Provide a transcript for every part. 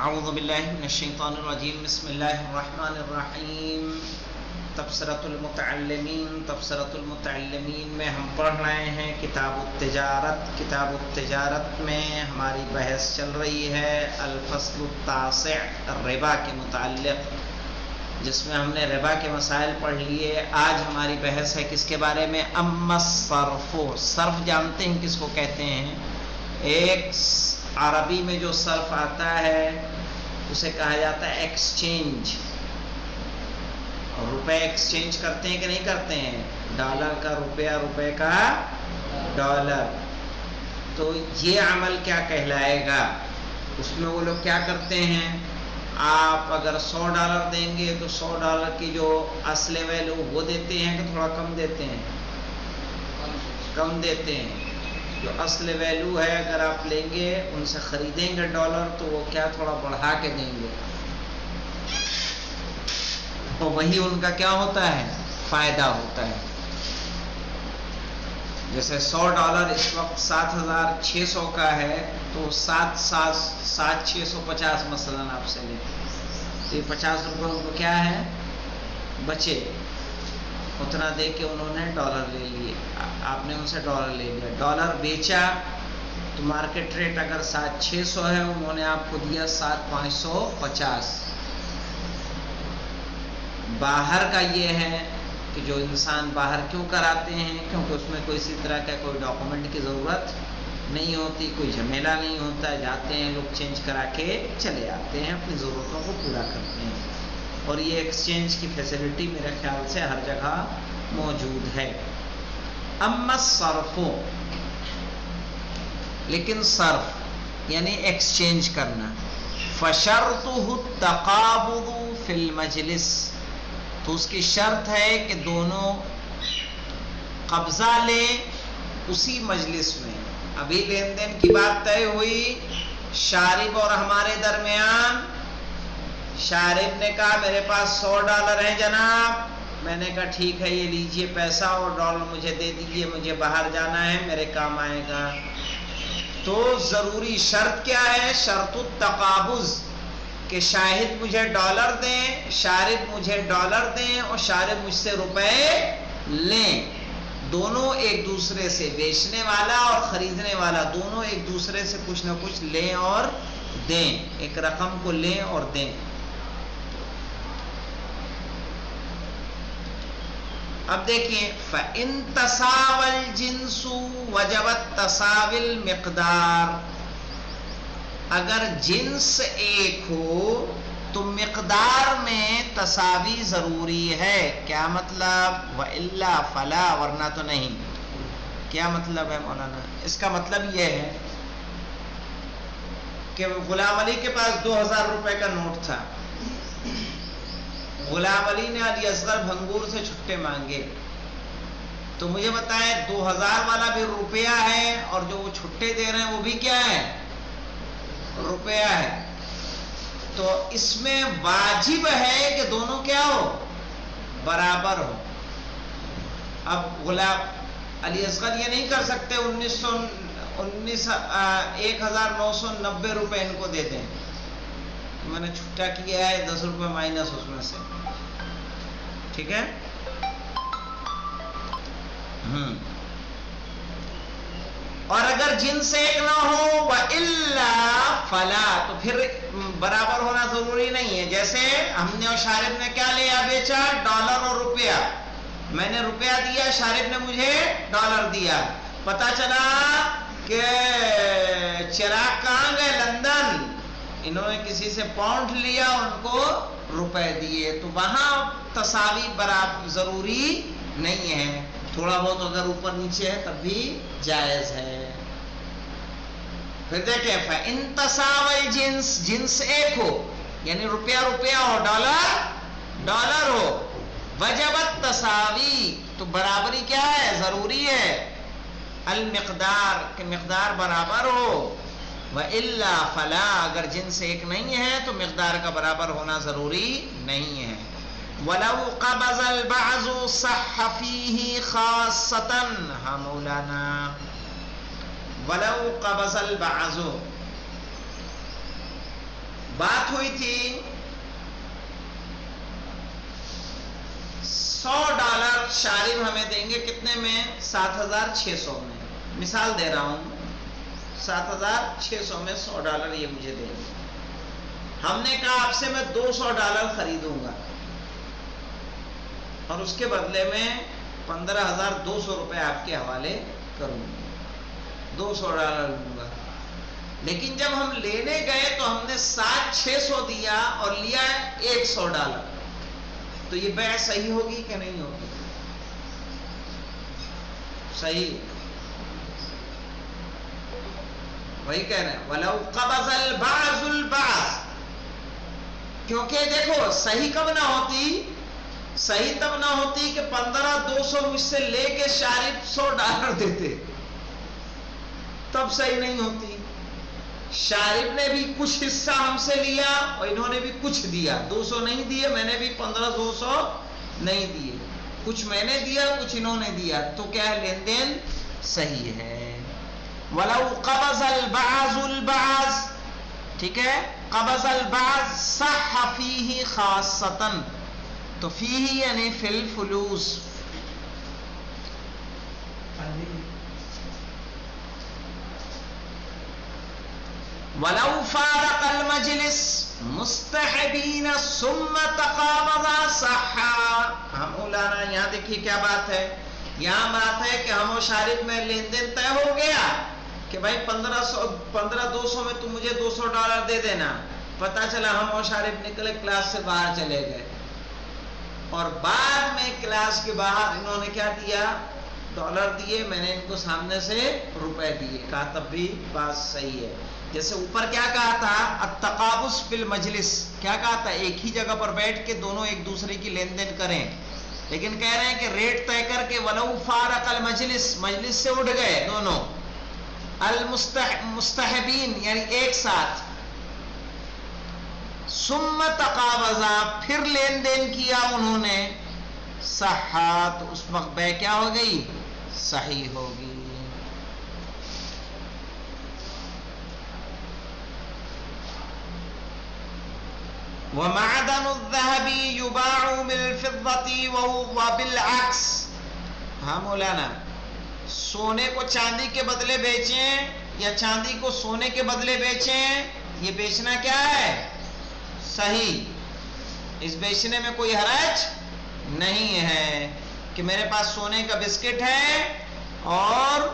اعوذ باللہ من الشیطان الرجیم بسم اللہ الرحمن الرحیم تبصرۃ المتعلمین میں ہم پڑھ رہے ہیں کتاب التجارت میں ہماری بحث چل رہی ہے الفصل التاسع ربا کے متعلق، جس میں ہم نے ربا کے مسائل پڑھ لیے۔ آج ہماری بحث ہے کس کے بارے میں؟ اما الصرف، صرف جانتے ہیں کس کو کہتے ہیں؟ ایک عربی میں جو صرف آتا ہے اسے کہا جاتا ہے ایکسچینج۔ روپے ایکسچینج کرتے ہیں کہ نہیں کرتے ہیں؟ ڈالر کا روپیہ، روپے کا ڈالر۔ تو یہ عمل کیا کہلائے گا؟ اس میں وہ لوگ کیا کرتے ہیں، آپ اگر $100 دیں گے تو $100 کی جو اصل ویلو وہ دیتے ہیں کہ تھوڑا کم دیتے ہیں؟ کم دیتے ہیں۔ جو اصل ویلو ہے اگر آپ لیں گے ان سے خریدیں گے ڈالر تو وہ کیا تھوڑا بڑھا کے دیں گے، تو وہی ان کا کیا ہوتا ہے؟ فائدہ ہوتا ہے۔ جیسے $100 اس وقت 7,600 کا ہے تو 7,650 مثلاً آپ سے لیں تو یہ 50 روپے ان کو کیا ہے بچے، اتنا دے کے انہوں نے ڈالر لے لیے، آپ نے ان سے ڈالر لے لیا، ڈالر بیچا تو مارکیٹ ریٹ اگر 7,600 ہے، انہوں نے آپ کو دیا 7,550۔ باہر کا یہ ہے کہ جو انسان باہر کیوں کراتے ہیں، کیونکہ اس میں کوئی اسی طرح کا کوئی ڈاکومنٹ کی ضرورت نہیں ہوتی، کوئی جھمیلا نہیں ہوتا ہے، جاتے ہیں لوگ چینج کرا کے چلے آتے ہیں، اپنی ضرورتوں کو پورا کرتے ہیں۔ اور یہ ایکسچینج کی فیسلٹی میرے خیال سے ہر جگہ موجود ہے۔ اما الصرف، لیکن صرف یعنی ایکسچینج کرنا، فشرطه التقابض فی المجلس، تو اس کی شرط ہے کہ دونوں قبضہ لیں اسی مجلس میں۔ ابھی لین دین کی بات طے ہوئی شارب اور ہمارے درمیان، شارب نے کہا میرے پاس $100 ہیں جناب، میں نے کہا ٹھیک ہے یہ لیجئے پیسہ اور ڈالر مجھے دے دیجئے، مجھے باہر جانا ہے، میرے کام آئے گا۔ تو ضروری شرط کیا ہے؟ شرط التقابض، کہ شاہد مجھے ڈالر دیں، شارب مجھے ڈالر دیں اور شارب مجھ سے روپے لیں، دونوں ایک دوسرے سے، بیچنے والا اور خریدنے والا دونوں ایک دوسرے سے کچھ نہ کچھ لیں اور دیں، ایک رقم کو لیں اور دیں۔ اب دیکھیں فَإِن تَسَاوَى الْجِنسُ وَجَبَتْ تَسَاوِي الْمِقْدَارِ، اگر جنس ایک ہو تو مقدار میں تساوی ضروری ہے۔ کیا مطلب؟ وَإِلَّا فَلَا، ورنہ تو نہیں۔ کیا مطلب ہے مولانا؟ اس کا مطلب یہ ہے کہ غلام علی کے پاس 2,000 روپے کا نوٹ تھا، غلام علی نے علی اصغر بھنگور سے چھٹے مانگے، تو مجھے بتائیں 2,000 والا بھی روپیہ ہے اور جو وہ چھٹے دے رہے ہیں وہ بھی کیا ہے؟ روپیہ ہے۔ تو اس میں واجب ہے کہ دونوں کیا ہو؟ برابر ہو۔ اب غلام علی اصغر یہ نہیں کر سکتے 1,990 روپے ان کو دے دیں، میں نے چھٹا کیا ہے 10 روپے مائنس اس میں سے، ٹھیک ہے؟ اور اگر جنس ایک نہ ہو وَإِلَّا فَلَا، تو پھر برابر ہونا ضروری نہیں ہے۔ جیسے ہم نے اور شارب نے کیا لیا بیچا؟ ڈالر اور روپیہ، میں نے روپیہ دیا، شارب نے مجھے ڈالر دیا، پتا چلا کہ چراغ کہاں گئے؟ لندن، انہوں نے کسی سے پاؤنڈ لیا، ان کو روپے دیے، تو وہاں تساوی برابر ضروری نہیں ہے، تھوڑا بہت اگر اوپر نیچے ہے تب بھی جائز ہے۔ پھر دیکھیں فَإِن تَسَاوَى الْجِنس، جنس ایک ہو یعنی روپیہ روپیہ ہو، ڈالر ڈالر ہو، وجبت تساوی، تو برابری کیا ہے؟ ضروری ہے، المقدار، کہ مقدار برابر ہو، وَإِلَّا فَلَا، اگر جنس ایک نہیں ہے تو مقدار کا برابر ہونا ضروری نہیں ہے۔ وَلَوْ قَبَضَ الْبَعْضُ صَحَّ فِيهِ خَاصَّةً، ہاں مولانا، وَلَوْ قَبَضَ الْبَعْضُ، بات ہوئی تھی $100 شارب ہمیں دیں گے کتنے میں؟ 7,600 میں. مثال دے رہا ہوں، 7,600 میں $100 یہ مجھے دیں گے. ہم نے کہا آپ سے میں $200 خریدوں گا اور اس کے بدلے میں 15,200 روپے آپ کے حوالے کروں گا، $200 لوں گا. لیکن جب ہم لینے گئے تو ہم نے 7,600 دیا اور لیا $100. تو یہ بیع صحیح ہوگی کہ نہیں ہوگی؟ صحیح. وہی کہہ رہے ہیں وَلَوْ قَبَضَ الْبَعْضُ الْبَعْضَ. کیونکہ دیکھو صحیح کب نہ ہوتی؟ صحیح تب نہ ہوتی کہ 15,200 مجھ سے لے کے شارب $100 دیتے، تب صحیح نہیں ہوتی. شارب نے بھی کچھ حصہ ہم سے لیا اور انہوں نے بھی کچھ دیا. 200 نہیں دیے، میں نے بھی 15,200 نہیں دیے. کچھ میں نے دیا، کچھ انہوں نے دیا، تو کیا ہے؟ لین دین صحیح ہے. وَلَوْ قَبَضَ الْبَعْضُ الْبَعْضَ. ٹھیک ہے، قبض البعض صح فیہ خاصتاً. تو فیہ یعنی فی الفلوس. وَلَوْ فَارَقَ الْمَجْلِسَ مُسْتَحِبِينَ ثُمَّ تَقَابَضَا صَحَّا. ہم مولانا یہاں دیکھیے کیا بات ہے. یہاں بات ہے کہ ہم و شارب میں لین دین طے ہو گیا کہ بھائی 15,200 میں تم مجھے $200 دے دینا. پتہ چلا ہم و شارب نکلے کلاس سے باہر چلے گئے اور بعد میں کلاس کے باہر انہوں نے کیا دیا؟ $. دیے. میں نے ان کو سامنے سے روپے دیے. کہا تب بھی بات صحیح ہے. جیسے اوپر کیا کہا تھا؟ التقابض فی المجلس. کیا کہا تھا؟ ایک ہی جگہ پر بیٹھ کے دونوں ایک دوسرے کی لین دین کریں. لیکن کہہ رہے ہیں کہ ریٹ طے کر کے وَلَوْ فَارَقَ الْمَجْلِسِ، مجلس سے اٹھ گئے دونوں. المستحبین یعنی ایک ساتھ. ثم تقابضا، پھر لین دین کیا انہوں نے. صحّا، تو اس وقت بیع کیا ہو گئی؟ صحیح ہوگی. وَمَعْدَنُ الذَّهَبِ يُبَاعُ بِالْفِضَّةِ وَبِالْعَكْسِ. ہاں مولانا، سونے کو چاندی کے بدلے بیچیں یا چاندی کو سونے کے بدلے بیچیں، یہ بیچنا کیا ہے؟ صحیح. اس بیچنے میں کوئی حرج نہیں ہے کہ میرے پاس سونے کا بسکٹ ہے اور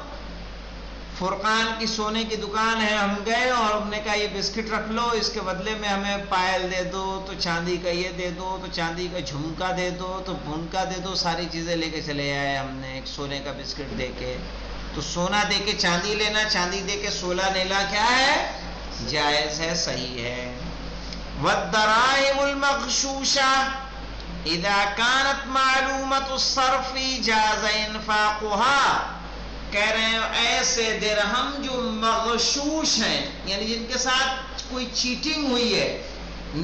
فرقان کی سونے کی دکان ہے، ہم گئے اور ہم نے کہا یہ بسکٹ رکھ لو، اس کے بدلے میں ہمیں پائل دے دو، تو چاندی کا یہ دے دو، تو چاندی کا جھمکا دے دو، تو بھونکا دے دو، ساری چیزیں لے کے چلے آئے ہم نے ایک سونے کا بسکٹ دے کے. تو سونا دے کے چاندی لینا، چاندی دے کے سونا لینا کیا ہے؟ جائز ہے، صحیح ہے. والدراهم المغشوشة اذا كانت معلومة الصرف جاز انفاقها. کہہ رہے ہیں ایسے درہم جو مغشوش ہیں، یعنی جن کے ساتھ کوئی چیٹنگ ہوئی ہے،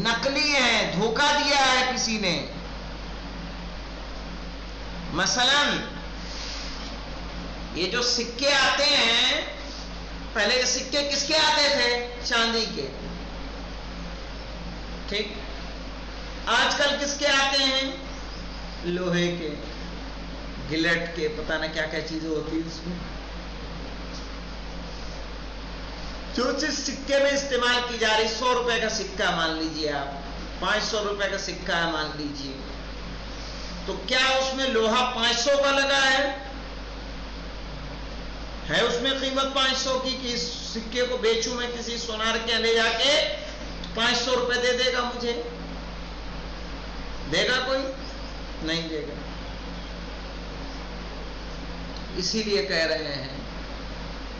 نقلی ہے، دھوکہ دیا ہے کسی نے. مثلا یہ جو سکے آتے ہیں، پہلے یہ سکے کس کے آتے تھے؟ چاندی کے. ٹھیک. آج کل کس کے آتے ہیں؟ لوہے کے، گلٹ کے، پتہ نہ کیا کیا چیزیں ہوتی ہیں اس میں. جو چیز سکے میں استعمال کی جا رہی، 100 روپے کا سکہ مان لیجئے آپ، 500 روپے کا سکہ ہے مان لیجئے، تو کیا اس میں لوہا 500 کا لگا ہے اس میں قیمت 500 کی کہ اس سکے کو بیچوں میں کسی سونار کے لے جا کے 500 روپے دے دے گا مجھے؟ دے گا کوئی؟ نہیں دے گا. اسی لیے کہہ رہے ہیں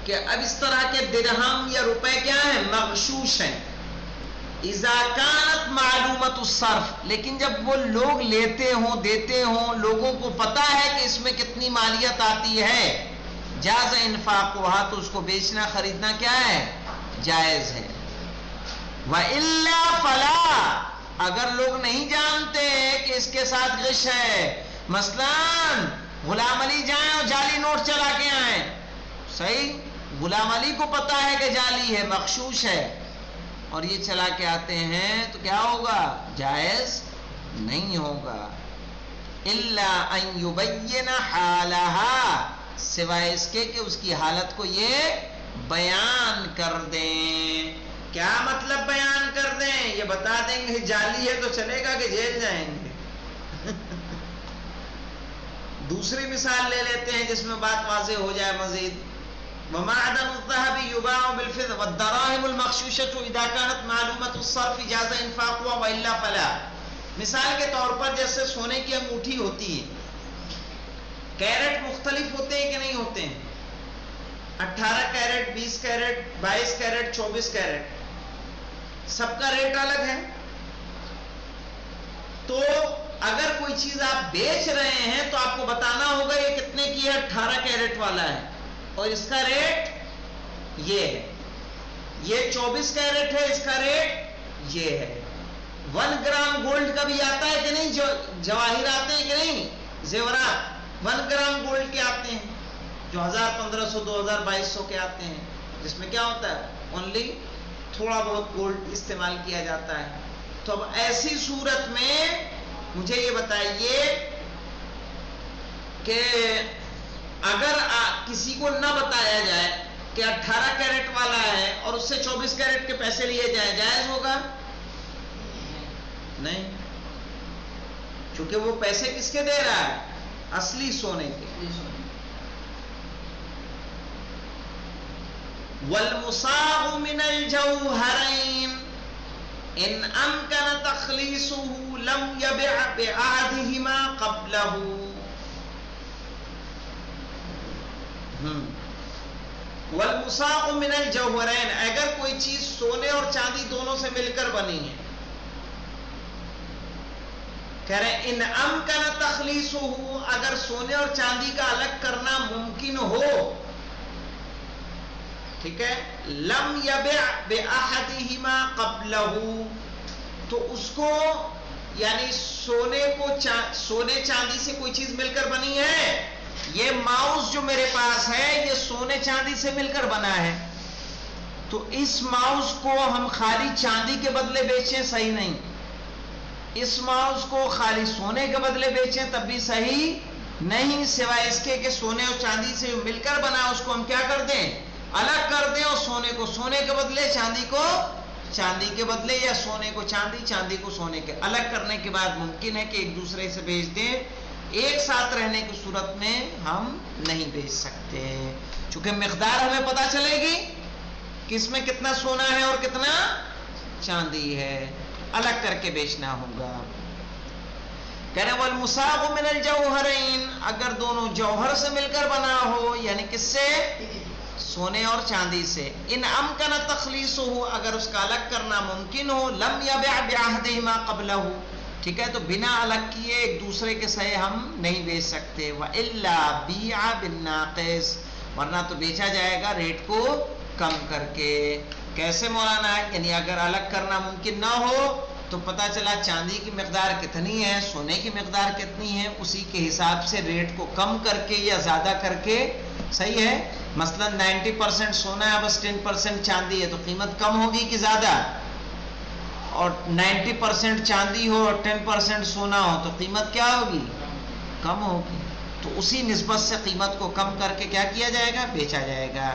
کہ اب اس طرح کے درہم یا روپے کیا ہیں؟ مغشوش ہیں. اذا كانت معلومت الصرف، لیکن جب وہ لوگ لیتے ہوں دیتے ہوں، لوگوں کو پتا ہے کہ اس میں کتنی مالیت آتی ہے، جاز انفاقها، تو اس کو بیچنا خریدنا کیا ہے؟ جائز ہے. وَإِلَّا فَلَا، اگر لوگ نہیں جانتے کہ اس کے ساتھ غش ہے، مثلا غلام علی جائیں اور جعلی نوٹ چلا کے آئیں، صحیح، غلام علی کو پتا ہے کہ جعلی ہے، مغشوش ہے، اور یہ چلا کے آتے ہیں تو کیا ہوگا؟ جائز نہیں ہوگا. الا ان یبین حالہا، سوائے اس کے کہ اس کی حالت کو یہ بیان کر دیں. کیا مطلب بیان کر دیں؟ یہ بتا دیں گے جعلی ہے تو چلے گا کہ جیل جائیں گے. دوسری مثال لے لیتے ہیں جس میں بات واضح ہو جائے مزید. ومعدن الذهب يباع بالفضة والدراهم المغشوشة إذا كانت معلومة الصرف جاز انفاقها وإلا فلا. مثال کے طور پر جیسے سونے کی انگوٹھی ہوتی ہے، کیرٹ مختلف ہوتے ہیں کہ نہیں ہوتے ہیں؟ 18 کیرٹ، 20 کیرٹ، 22 کیرٹ، 24 کیرٹ، سب کا ریٹ الگ ہے. تو اگر کوئی چیز آپ بیچ رہے ہیں تو آپ کو بتانا ہوگا یہ کتنے کی ہے. 18 کیرٹ والا ہے اور اس کا ریٹ یہ ہے. یہ 24 کیرٹ ہے، اس کا ریٹ یہ ہے. 1 گرام گولڈ کا بھی آتا ہے کہ نہیں؟ جواہر آتے ہیں کہ نہیں؟ زیورات 1 گرام گولڈ کے آتے ہیں جو 1000، 1500، 2000، 2200 کے آتے ہیں، جس میں کیا ہوتا ہے؟ اونلی تھوڑا بہت گولڈ استعمال کیا جاتا ہے. تو اب ایسی صورت میں مجھے یہ بتائیے کہ اگر کسی کو نہ بتایا جائے کہ 18 کیرٹ والا ہے اور اس سے 24 کیرٹ کے پیسے لیے جائیں، جائز ہوگا؟ نہیں، چونکہ وہ پیسے کس کے دے رہا ہے؟ اصلی سونے کے. والمصاغ من الجوهرين ان امكن تخليصه لم يبع باحدهما قبله. والمصاغ من الجوهرين، اگر کوئی چیز سونے اور چاندی دونوں سے مل کر بنی ہے، کہہ رہے ہیں ان امکن تخلیصہ، اگر سونے اور چاندی کا الگ کرنا ممکن ہو، ٹھیک ہے، لم یبع باحدہما قبلہ، تو اس کو یعنی سونے چاندی سے کوئی چیز مل کر بنی ہے. یہ ماؤس جو میرے پاس ہے یہ سونے چاندی سے مل کر بنا ہے، تو اس ماؤس کو ہم خالی چاندی کے بدلے بیچیں صحیح نہیں، اس ماؤس کو خالی سونے کے بدلے بیچیں تب بھی صحیح نہیں، سوائے اس کے کہ سونے اور چاندی سے مل کر بنا اس کو ہم کیا کر دیں؟ الگ کر دیں، اور سونے کو سونے کے بدلے، چاندی کو چاندی کے بدلے، یا سونے کو چاندی، چاندی کو سونے کے. الگ کرنے کے بعد ممکن ہے کہ ایک دوسرے سے بیچ دیں، ایک ساتھ رہنے کی صورت میں ہم نہیں بیچ سکتے، چونکہ مقدار ہمیں پتہ چلے گی کہ اس میں کتنا سونا ہے اور کتنا چاندی ہے. الگ کر کے بیچنا ہوگا. کہہ رہے والمصاغ من الجوہرین، اگر دونوں جوہر سے مل کر بنا ہو، یعنی کس سے؟ سونے اور چاندی سے. ان امکن تخلیصہ، اگر اس کا الگ کرنا ممکن ہو، لم یبع بعہدہما قبلہ، ٹھیک ہے، تو بنا الگ کیے ایک دوسرے کے سہے ہم نہیں بیچ سکتے. وَإِلَّا بِيعَ بِالنَّاقِصِ، ورنہ تو بیچا جائے گا ریٹ کو کم کر کے. کیسے مولانا؟ یعنی اگر الگ کرنا ممکن نہ ہو تو پتہ چلا چاندی کی مقدار کتنی ہے، سونے کی مقدار کتنی ہے، اسی کے حساب سے ریٹ کو کم کر کے یا زیادہ کر کے، صحیح ہے. مثلا 90% سونا ہے بس 10% چاندی ہے تو قیمت کم ہوگی کہ زیادہ؟ اور 90% چاندی ہو اور 10% سونا ہو تو قیمت کیا ہوگی؟ کم ہوگی. تو اسی نسبت سے قیمت کو کم کر کے کیا کیا جائے گا؟ بیچا جائے گا.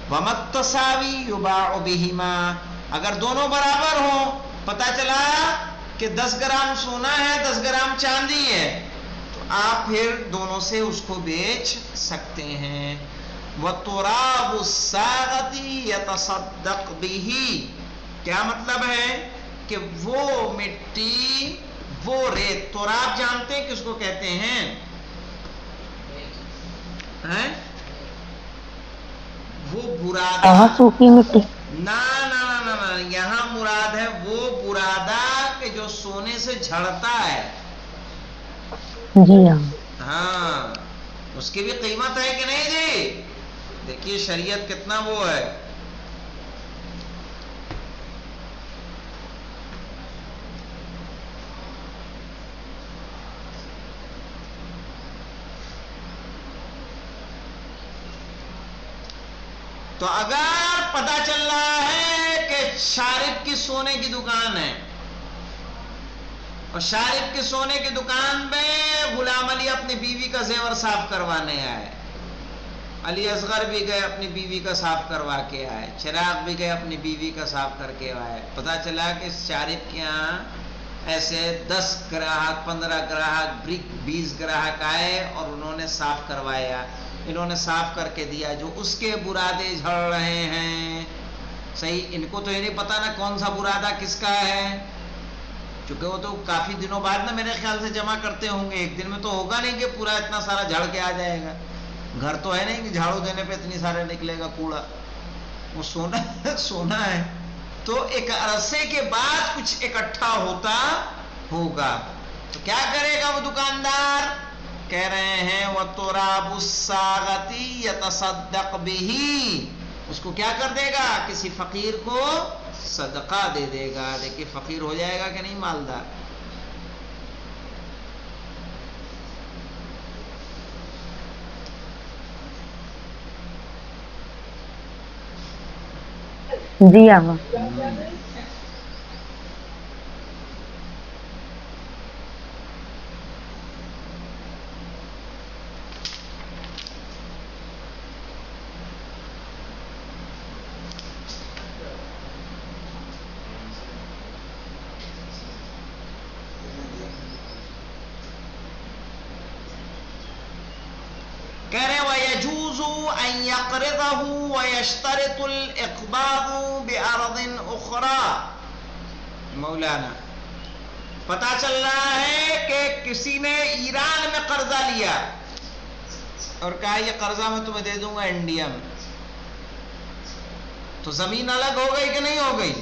وَمَتَّسَاوِي يُبَاعُ بِهِمَا، اگر دونوں برابر ہوں، پتہ چلا کہ 10 گرام سونا ہے، 10 گرام چاندی ہے، تو آپ پھر دونوں سے اس کو بیچ سکتے ہیں. وَتُرَابُ السَّاغَةِ يَتَصَدَّقْ بِهِ، کیا مطلب ہے؟ کہ وہ مٹی، وہ ریت، تراب جانتے ہیں کس کو کہتے ہیں؟ وہ برادہ، سوکھی مٹی. نا یہاں مراد ہے وہ برادہ کہ جو سونے سے جھڑتا ہے. جی ہاں. ہاں، اس کی بھی قیمت ہے کہ نہیں جی؟ دیکھیے شریعت کتنا وہ ہے. تو اگر پتہ چل رہا ہے کہ شارب کی سونے کی دکان ہے اور شارب کی سونے کی دکان میں غلام علی اپنی بیوی کا زیور صاف کروانے آئے، علی اصغر بھی گئے اپنی بیوی کا صاف کروا کے آئے، چراغ بھی گئے اپنی بیوی کا صاف کر کے آئے۔ پتا چلا کہ شارب کے یہاں ایسے 10 گراہک 15 گراہک 20 گراہک آئے اور انہوں نے صاف کروایا، انہوں نے صاف کر کے دیا۔ جو اس کے برادے جھڑ رہے ہیں، صحیح، ان کو تو یہ نہیں پتا نا کون سا برادہ کس کا ہے، چونکہ وہ تو کافی دنوں بعد نا میرے خیال سے جمع کرتے ہوں گے، ایک دن میں تو ہوگا نہیں کہ پورا اتنا سارا جھڑ کے آ جائے گا، گھر تو ہے نہیں کہ جھاڑو دینے پہ اتنی سارے نکلے گا کوڑا، وہ سونا ہے، تو ایک عرصے کے بعد کچھ اکٹھا ہوتا ہوگا، تو کیا کرے گا وہ دکاندار؟ کہہ رہے ہیں وَتُرَابُ السَّاغَةِ يَتَصَدَّقْ بِهِ، اس کو کیا کر دے گا؟ کسی فقیر کو صدقہ دے دے گا۔ دیکھیے فقیر ہو جائے گا کہ نہیں مالدار۔ جی آقا۔ کہہ رہے وَيَجُوزُ أَن يَقْرِضَهُ وَيَشْتَرِطُ الْإِقْبَاضُ بِأَرْضٍ أُخْرَى۔ مولانا پتا چل رہا ہے کہ کسی نے ایران میں قرضہ لیا اور کہا یہ قرضہ میں تمہیں دے دوں گا انڈیا میں، تو زمین الگ ہو گئی کہ نہیں ہو گئی؟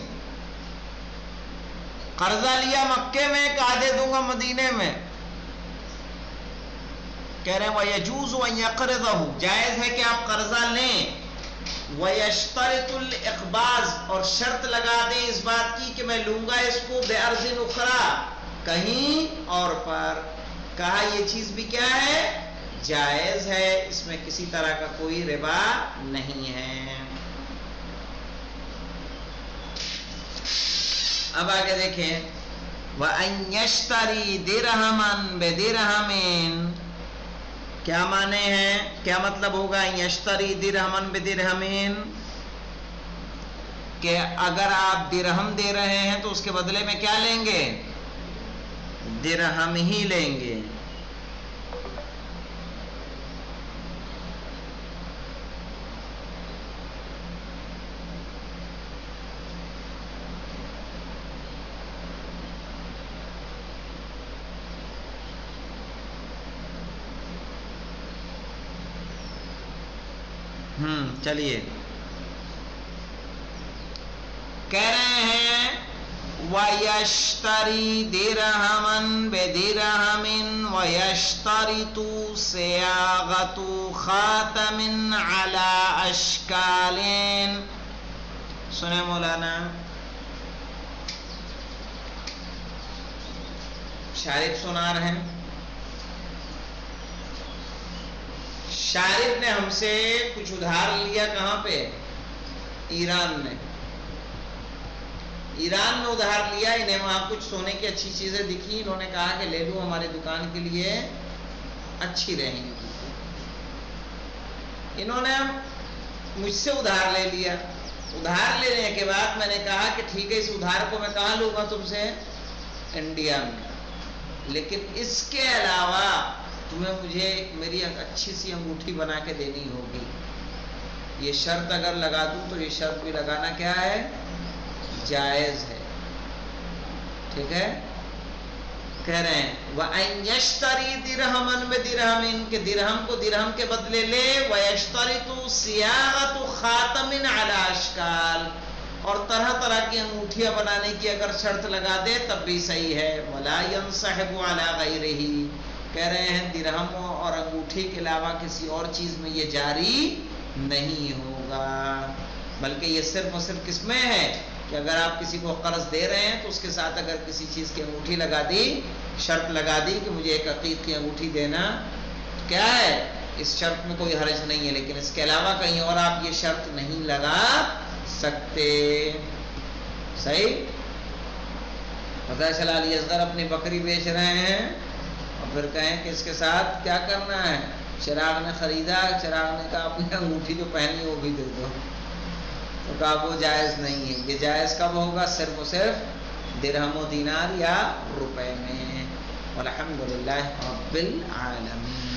قرضہ لیا مکے میں، کہا دے دوں گا مدینے میں۔ کہہ رہے ہیں وَيَجُوزُ أَن يَقْرِضَهُ، جائز ہے کہ آپ قرضہ لیں، وَيَشْتَرِطُ الْإِقْبَاض، اور شرط لگا دیں اس بات کی کہ میں لوں گا اس کو بِأَرْضٍ أُخْرَى، کہیں اور پر۔ کہا یہ چیز بھی کیا ہے؟ جائز ہے، اس میں کسی طرح کا کوئی ربا نہیں ہے۔ اب آگے دیکھیں وَأَن يَشْتَرِي دِرْهَمًا بِدِرْهَمٍ، کیا معنی ہے، کیا مطلب ہوگا یشتری درہمن بدرہمین، کہ اگر آپ درہم دے رہے ہیں تو اس کے بدلے میں کیا لیں گے؟ درہم ہی لیں گے۔ چلیے کہہ رہے ہیں وَيَشْتَرِي دِرْهَمًا بِدِرْهَمٍ وَيَشْتَرِطُ صِيَاغَةُ خَاتَمٍ عَلَى أَشْكَالٍ۔ سنیں مولانا، شارب سنا رہے ہیں، شارب نے ہم سے کچھ ادھار لیا، کہاں پہ؟ ایران میں۔ ایران میں ادھار لیا، انہیں وہاں کچھ سونے کی اچھی چیزیں دکھی، انہوں نے کہا کہ لے لو، ہماری دکان کے لیے اچھی رہیں گی۔ انہوں نے مجھ سے ادھار لے لیا، ادھار لینے کے بعد میں نے کہا کہ ٹھیک ہے اس ادھار کو میں کہاں لوں گا تم سے؟ انڈیا میں، لیکن اس کے علاوہ تمہیں مجھے میری اچھی سی انگوٹھی بنا کے دینی ہوگی۔ یہ شرط اگر لگا دوں تو یہ شرط بھی لگانا کیا ہے؟ جائز ہے، ٹھیک ہے؟ کہہ رہے ہیں وَأَن يَشْتَرِي دِرْهَمًا بِدِرْهَمٍ، کہ درہم کو درہم کے بدلے لے، وَيَشْتَرِطُ صِيَاغَةُ خَاتَمٍ عَلَى أَشْكَالٍ، اور طرح طرح کی انگوٹھیاں بنانے کی اگر شرط لگا دے تب بھی صحیح ہے۔ وَلَا يَنْصَحِبُ عَلَى غَيْرِهِ، کہہ رہے ہیں درہم اور انگوٹھی کے علاوہ کسی اور چیز میں یہ جاری نہیں ہوگا، بلکہ یہ صرف اور صرف کس میں ہے کہ اگر آپ کسی کو قرض دے رہے ہیں تو اس کے ساتھ اگر کسی چیز کی انگوٹھی لگا دی، شرط لگا دی کہ مجھے ایک عقیق کی انگوٹھی دینا، کیا ہے؟ اس شرط میں کوئی حرج نہیں ہے، لیکن اس کے علاوہ کہیں اور آپ یہ شرط نہیں لگا سکتے۔ صحیح؟ پتہ چلا علی اصغر اپنی بکری بیچ رہے ہیں اور پھر کہیں کہ اس کے ساتھ کیا کرنا ہے؟ چراغ نے خریدا، چراغ نے کہا اپنی انگوٹھی جو پہنی وہ بھی دے دو، تو کہا وہ جائز نہیں ہے. یہ جائز کب ہوگا؟ صرف و صرف درہم و دینار یا روپے میں. والحمدللہ رب العالمین.